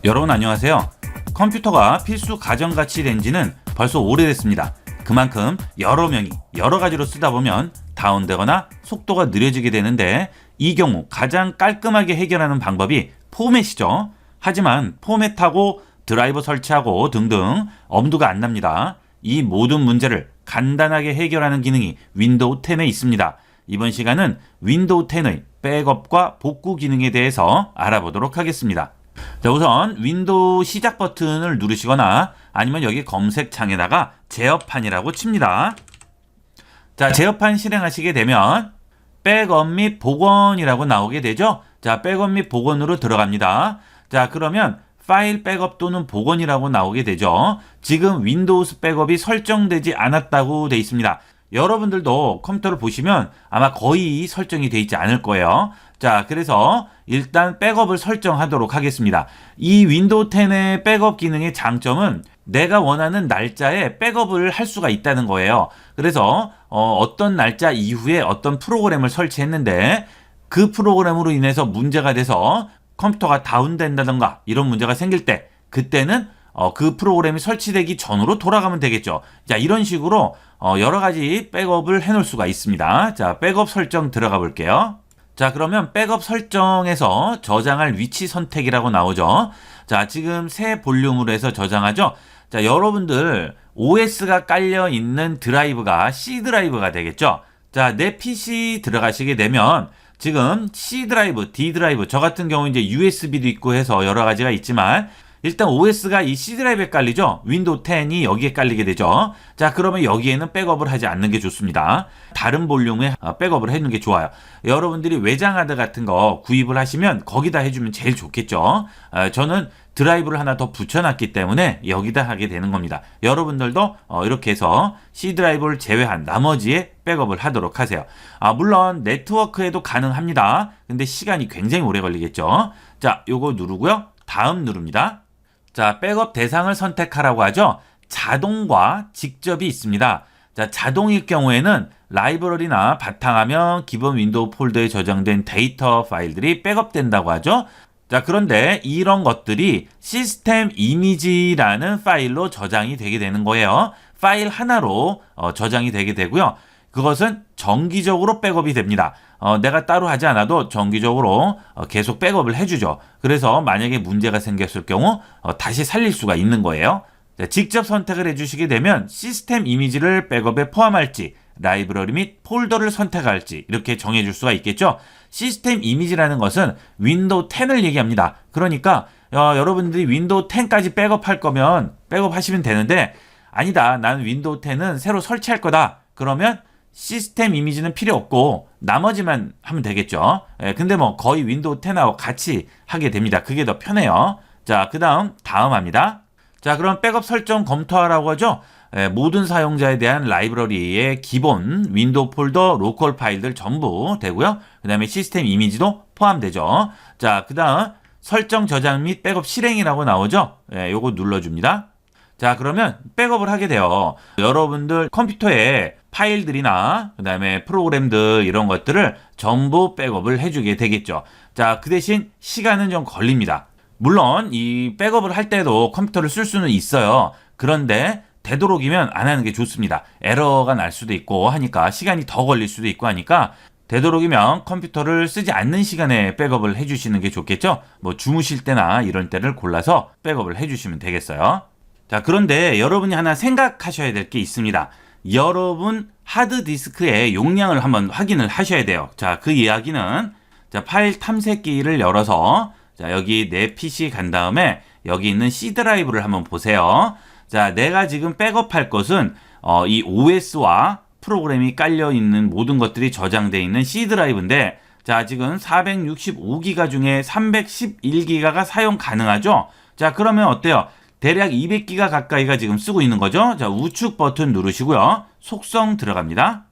여러분 안녕하세요. 컴퓨터가 필수 가전가치 된 지는 벌써 오래됐습니다. 그만큼 여러 명이 여러 가지로 쓰다 보면 다운되거나 속도가 느려지게 되는데 이 경우 가장 깔끔하게 해결하는 방법이 포맷이죠. 하지만 포맷하고 드라이버 설치하고 등등 엄두가 안 납니다. 이 모든 문제를 간단하게 해결하는 기능이 윈도우 10에 있습니다. 이번 시간은 윈도우 10의 백업과 복구 기능에 대해서 알아보도록 하겠습니다. 자, 우선 윈도우 시작 버튼을 누르시거나 아니면 여기 검색창에다가 제어판이라고 칩니다. 자, 제어판 실행하시게 되면 백업 및 복원이라고 나오게 되죠. 자, 백업 및 복원으로 들어갑니다. 자, 그러면 파일 백업 또는 복원이라고 나오게 되죠. 지금 윈도우스 백업이 설정되지 않았다고 되어 있습니다. 여러분들도 컴퓨터를 보시면 아마 거의 설정이 되어 있지 않을 거예요. 자, 그래서 일단 백업을 설정하도록 하겠습니다. 이 윈도우 10의 백업 기능의 장점은 내가 원하는 날짜에 백업을 할 수가 있다는 거예요. 그래서 어떤 날짜 이후에 어떤 프로그램을 설치했는데 그 프로그램으로 인해서 문제가 돼서 컴퓨터가 다운된다던가 이런 문제가 생길 때 그때는 그 프로그램이 설치되기 전으로 돌아가면 되겠죠. 자, 이런 식으로 여러 가지 백업을 해놓을 수가 있습니다. 자, 백업 설정 들어가 볼게요. 자, 그러면 백업 설정에서 저장할 위치 선택이라고 나오죠. 자, 지금 새 볼륨으로 해서 저장하죠. 자, 여러분들 OS가 깔려 있는 드라이브가 C 드라이브가 되겠죠. 자, 내 PC 들어가시게 되면 지금 C 드라이브, D 드라이브, 저 같은 경우 이제 USB도 있고 해서 여러 가지가 있지만 일단 OS가 이 C 드라이브에 깔리죠. 윈도우 10이 여기에 깔리게 되죠. 자, 그러면 여기에는 백업을 하지 않는 게 좋습니다. 다른 볼륨에 백업을 해놓는 게 좋아요. 여러분들이 외장하드 같은 거 구입을 하시면 거기다 해주면 제일 좋겠죠. 저는 드라이브를 하나 더 붙여놨기 때문에 여기다 하게 되는 겁니다. 여러분들도 이렇게 해서 C 드라이브를 제외한 나머지에 백업을 하도록 하세요. 물론 네트워크에도 가능합니다. 근데 시간이 굉장히 오래 걸리겠죠. 자, 요거 누르고요. 다음 누릅니다. 자, 백업 대상을 선택하라고 하죠. 자동과 직접이 있습니다. 자, 자동일 경우에는 라이브러리나 바탕화면, 기본 윈도우 폴더에 저장된 데이터 파일들이 백업된다고 하죠. 자, 그런데 이런 것들이 시스템 이미지라는 파일로 저장이 되게 되는 거예요. 파일 하나로 저장이 되게 되고요. 그것은 정기적으로 백업이 됩니다. 내가 따로 하지 않아도 정기적으로 계속 백업을 해주죠. 그래서 만약에 문제가 생겼을 경우 다시 살릴 수가 있는 거예요. 자, 직접 선택을 해주시게 되면 시스템 이미지를 백업에 포함할지 라이브러리 및 폴더를 선택할지 이렇게 정해줄 수가 있겠죠. 시스템 이미지라는 것은 윈도우 10을 얘기합니다. 그러니까 여러분들이 윈도우 10까지 백업할 거면 백업하시면 되는데 아니다, 나는 윈도우 10은 새로 설치할 거다. 그러면 시스템 이미지는 필요 없고 나머지만 하면 되겠죠. 근데 뭐 거의 윈도우 10하고 같이 하게 됩니다. 그게 더 편해요. 자, 그 다음 합니다. 자, 그럼 백업 설정 검토하라고 하죠. 모든 사용자에 대한 라이브러리의 기본 윈도우 폴더 로컬 파일들 전부 되고요. 그 다음에 시스템 이미지도 포함되죠. 자, 그 다음 설정 저장 및 백업 실행이라고 나오죠. 요거 눌러줍니다. 자, 그러면 백업을 하게 돼요. 여러분들 컴퓨터에 파일들이나 그 다음에 프로그램들 이런 것들을 전부 백업을 해주게 되겠죠. 자, 그 대신 시간은 좀 걸립니다. 물론 이 백업을 할 때도 컴퓨터를 쓸 수는 있어요. 그런데 되도록이면 안 하는 게 좋습니다. 에러가 날 수도 있고 하니까 시간이 더 걸릴 수도 있고 하니까 되도록이면 컴퓨터를 쓰지 않는 시간에 백업을 해주시는 게 좋겠죠. 뭐 주무실 때나 이런 때를 골라서 백업을 해주시면 되겠어요. 자, 그런데 여러분이 하나 생각하셔야 될 게 있습니다. 여러분 하드디스크의 용량을 한번 확인을 하셔야 돼요. 자, 그 이야기는 자, 파일 탐색기를 열어서 자, 여기 내 PC 간 다음에 여기 있는 C 드라이브를 한번 보세요. 자, 내가 지금 백업할 것은 이 OS와 프로그램이 깔려 있는 모든 것들이 저장되어 있는 C 드라이브인데 자, 지금 465기가 중에 311기가가 사용 가능하죠? 자, 그러면 어때요? 대략 200기가 가까이가 지금 쓰고 있는 거죠. 자, 우측 버튼 누르시고요. 속성 들어갑니다.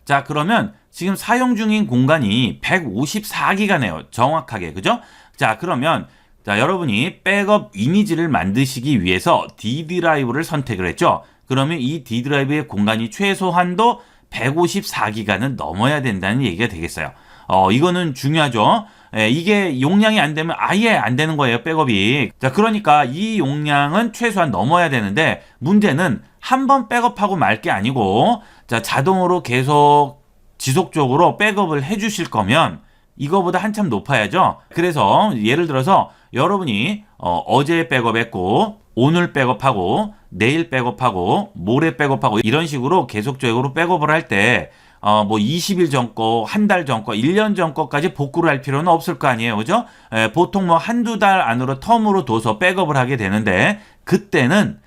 자, 그러면 지금 사용 중인 공간이 154기가네요. 정확하게. 그죠? 자, 그러면 자, 여러분이 백업 이미지를 만드시기 위해서 D 드라이브를 선택을 했죠. 그러면 이 D 드라이브의 공간이 최소한도 154기가는 넘어야 된다는 얘기가 되겠어요. 이거는 중요하죠. 이게 용량이 안 되면 아예 안 되는 거예요, 백업이. 자, 그러니까 이 용량은 최소한 넘어야 되는데 문제는 한 번 백업하고 말 게 아니고 자, 자동으로 계속 지속적으로 백업을 해주실 거면 이거보다 한참 높아야죠. 그래서 예를 들어서 여러분이 어제 백업했고 오늘 백업하고 내일 백업하고 모레 백업하고 이런 식으로 계속적으로 백업을 할 때 뭐 20일 전 거, 한 달 전 거, 1년 전 거까지 복구를 할 필요는 없을 거 아니에요. 그죠? 보통 뭐 한두 달 안으로 텀으로 둬서 백업을 하게 되는데 그때는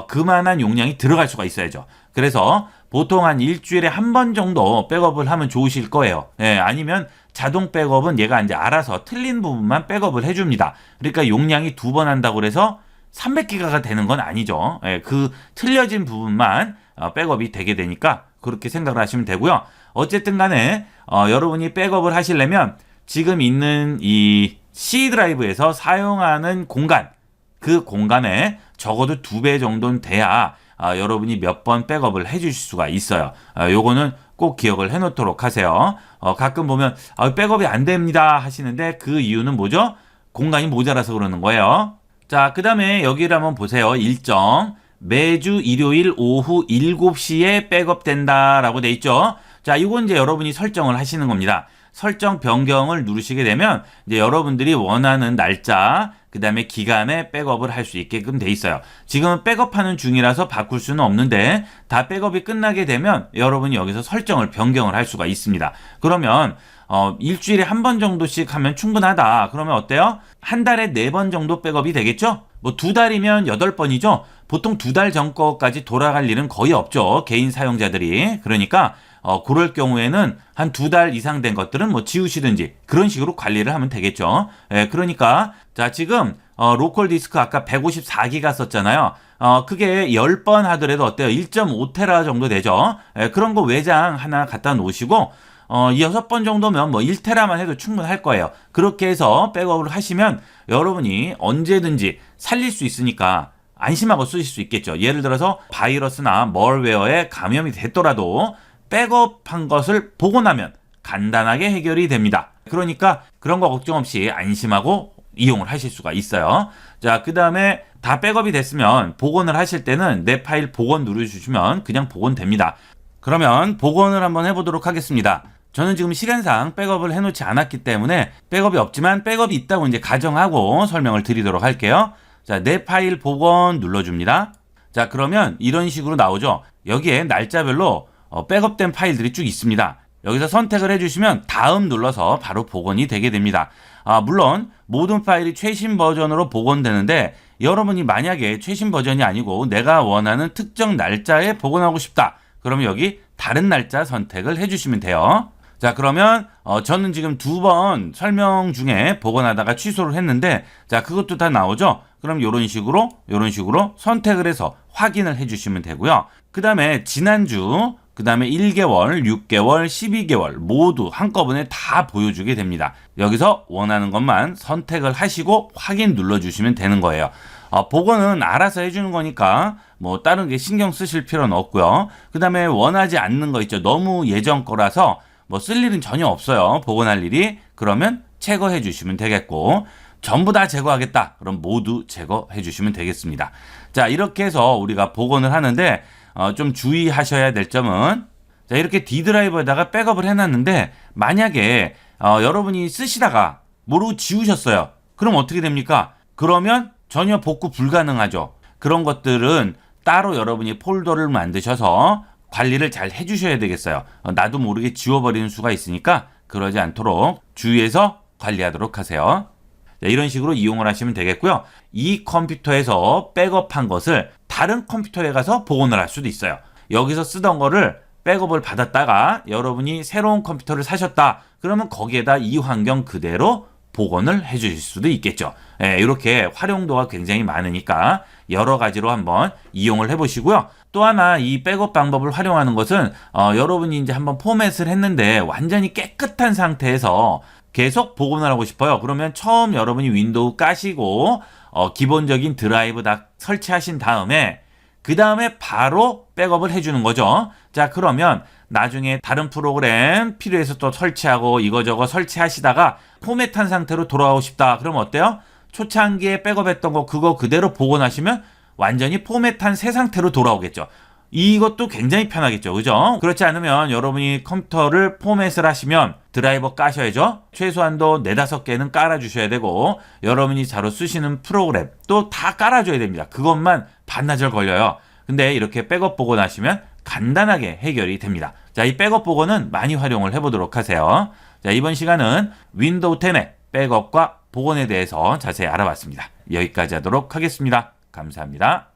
그만한 용량이 들어갈 수가 있어야죠. 그래서 보통 한 일주일에 한 번 정도 백업을 하면 좋으실 거예요. 아니면 자동 백업은 얘가 이제 알아서 틀린 부분만 백업을 해줍니다. 그러니까 용량이 두 번 한다고 그래서 300기가가 되는 건 아니죠. 그 틀려진 부분만 백업이 되게 되니까 그렇게 생각을 하시면 되고요. 어쨌든 간에 여러분이 백업을 하시려면 지금 있는 이 C 드라이브에서 사용하는 공간, 그 공간에 적어도 2배 정도는 돼야 여러분이 몇 번 백업을 해주실 수가 있어요. 요거는 꼭 기억을 해놓도록 하세요. 가끔 보면 백업이 안 됩니다 하시는데 그 이유는 뭐죠? 공간이 모자라서 그러는 거예요. 자, 그 다음에 여기를 한번 보세요. 일정. 매주 일요일 오후 7시에 백업된다라고 돼 있죠. 자, 이건 이제 여러분이 설정을 하시는 겁니다. 설정 변경을 누르시게 되면 이제 여러분들이 원하는 날짜, 그 다음에 기간에 백업을 할 수 있게끔 돼 있어요. 지금은 백업하는 중이라서 바꿀 수는 없는데 다 백업이 끝나게 되면 여러분이 여기서 설정을 변경을 할 수가 있습니다. 그러면 일주일에 한 번 정도씩 하면 충분하다. 그러면 어때요? 한 달에 4번 정도 백업이 되겠죠? 뭐 2달이면 8번이죠? 보통 2달 전 거까지 돌아갈 일은 거의 없죠. 개인 사용자들이. 그러니까 그럴 경우에는 한 2달 이상 된 것들은 뭐 지우시든지 그런 식으로 관리를 하면 되겠죠. 그러니까 자, 지금 로컬 디스크 아까 154기가 썼잖아요. 그게 10번 하더라도 어때요? 1.5테라 정도 되죠. 그런 거 외장 하나 갖다 놓으시고 6번 정도면 뭐 1테라만 해도 충분할 거예요. 그렇게 해서 백업을 하시면 여러분이 언제든지 살릴 수 있으니까 안심하고 쓰실 수 있겠죠. 예를 들어서 바이러스나 멀웨어에 감염이 됐더라도 백업한 것을 보고 나면 간단하게 해결이 됩니다. 그러니까 그런 거 걱정 없이 안심하고 이용을 하실 수가 있어요. 자, 그 다음에 다 백업이 됐으면 복원을 하실 때는 내 파일 복원 누르주시면 그냥 복원됩니다. 그러면 복원을 한번 해보도록 하겠습니다. 저는 지금 시간상 백업을 해놓지 않았기 때문에 백업이 없지만 백업이 있다고 이제 가정하고 설명을 드리도록 할게요. 자, 내 파일 복원 눌러줍니다. 자, 그러면 이런 식으로 나오죠. 여기에 날짜별로 백업된 파일들이 쭉 있습니다. 여기서 선택을 해주시면 다음 눌러서 바로 복원이 되게 됩니다. 물론 모든 파일이 최신 버전으로 복원되는데 여러분이 만약에 최신 버전이 아니고 내가 원하는 특정 날짜에 복원하고 싶다. 그러면 여기 다른 날짜 선택을 해주시면 돼요. 자, 그러면 저는 지금 2번 설명 중에 복원하다가 취소를 했는데 자, 그것도 다 나오죠. 그럼 이런 식으로 선택을 해서 확인을 해주시면 되고요. 그 다음에 지난주, 그 다음에 1개월, 6개월, 12개월 모두 한꺼번에 다 보여주게 됩니다. 여기서 원하는 것만 선택을 하시고 확인 눌러주시면 되는 거예요. 복원은 알아서 해주는 거니까 뭐 다른 게 신경 쓰실 필요는 없고요. 그 다음에 원하지 않는 거 있죠. 너무 예전 거라서 뭐 쓸 일은 전혀 없어요. 복원할 일이. 그러면 제거해 주시면 되겠고, 전부 다 제거하겠다. 그럼 모두 제거해 주시면 되겠습니다. 자, 이렇게 해서 우리가 복원을 하는데 좀 주의하셔야 될 점은, 자, 이렇게 D 드라이브에다가 백업을 해놨는데 만약에 여러분이 쓰시다가 모르고 지우셨어요. 그럼 어떻게 됩니까? 그러면 전혀 복구 불가능하죠. 그런 것들은 따로 여러분이 폴더를 만드셔서 관리를 잘 해주셔야 되겠어요. 나도 모르게 지워버리는 수가 있으니까 그러지 않도록 주의해서 관리하도록 하세요. 자, 이런 식으로 이용을 하시면 되겠고요. 이 컴퓨터에서 백업한 것을 다른 컴퓨터에 가서 복원을 할 수도 있어요. 여기서 쓰던 거를 백업을 받았다가 여러분이 새로운 컴퓨터를 사셨다. 그러면 거기에다 이 환경 그대로 복원을 해주실 수도 있겠죠. 이렇게 활용도가 굉장히 많으니까 여러 가지로 한번 이용을 해보시고요. 또 하나 이 백업 방법을 활용하는 것은 여러분이 이제 한번 포맷을 했는데 완전히 깨끗한 상태에서 계속 복원을 하고 싶어요. 그러면 처음 여러분이 윈도우 까시고 기본적인 드라이브 다 설치하신 다음에 그 다음에 바로 백업을 해주는 거죠. 자, 그러면 나중에 다른 프로그램 필요해서 또 설치하고 이거저거 설치하시다가 포맷한 상태로 돌아오고 싶다. 그럼 어때요? 초창기에 백업했던 거 그거 그대로 복원하시면 완전히 포맷한 새 상태로 돌아오겠죠. 이것도 굉장히 편하겠죠. 그죠? 그렇지 않으면 여러분이 컴퓨터를 포맷을 하시면 드라이버 까셔야죠. 최소한도 4-5개는 깔아주셔야 되고 여러분이 자로 쓰시는 프로그램 또 다 깔아줘야 됩니다. 그것만 반나절 걸려요. 근데 이렇게 백업 복원하시면 간단하게 해결이 됩니다. 자, 이 백업 복원은 많이 활용을 해보도록 하세요. 자, 이번 시간은 윈도우 10의 백업과 복원에 대해서 자세히 알아봤습니다. 여기까지 하도록 하겠습니다. 감사합니다.